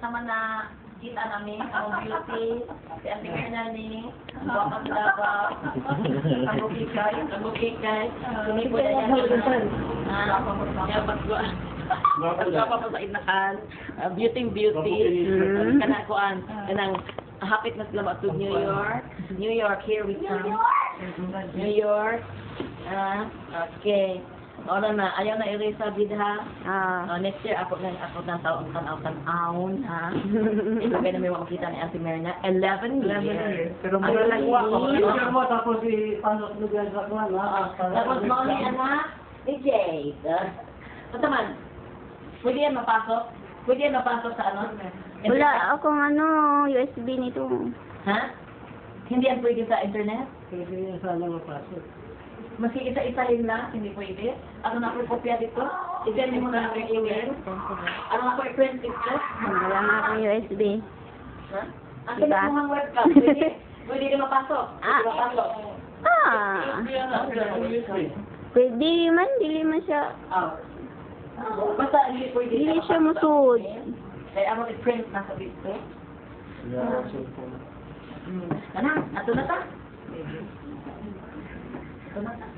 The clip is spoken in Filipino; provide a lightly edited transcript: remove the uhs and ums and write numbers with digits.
sama na kita namin ang beauty, si Auntie Myrna ni, buwak ang dapat, ang bukikay, sumipo na yan. Pagkapa pa sa inahan, beauty, kanakuan, kanang hapit na sila to New York, here we come. New York, okay. Oras na, ayaw na i-resa bidha. Next year, ako ng taon, tan-aon, ha? Ito kayo na may makakita ni Auntie Myrna. 11 years. Pero mura lang ako. Picture mo, tapos pasok lugar sa kwan, ha? Tapos mo ni anak, ni Jade. Ito man, pwede yan mapasok? Pwede yan mapasok sa ano? Wala akong USB nito. Ha? Hindi yan pwede sa internet? Pwede yan sana mapasok. Maski isa-isahin lang, hindi pwede. Ano na ako kopya dito? I-send mo na ang email. Ano na ako i-print dito? Wala nga akong USB. Ha? Ang Diba? sabi mo ang webcam, pwede. Pwede din mapasok. Pwede mapasok. Pwede man, dili man siya. Basta hindi pwede. Dili siya musud. Kaya ano i-print na sa dito? Ano? Ato na ta? Ito na ta.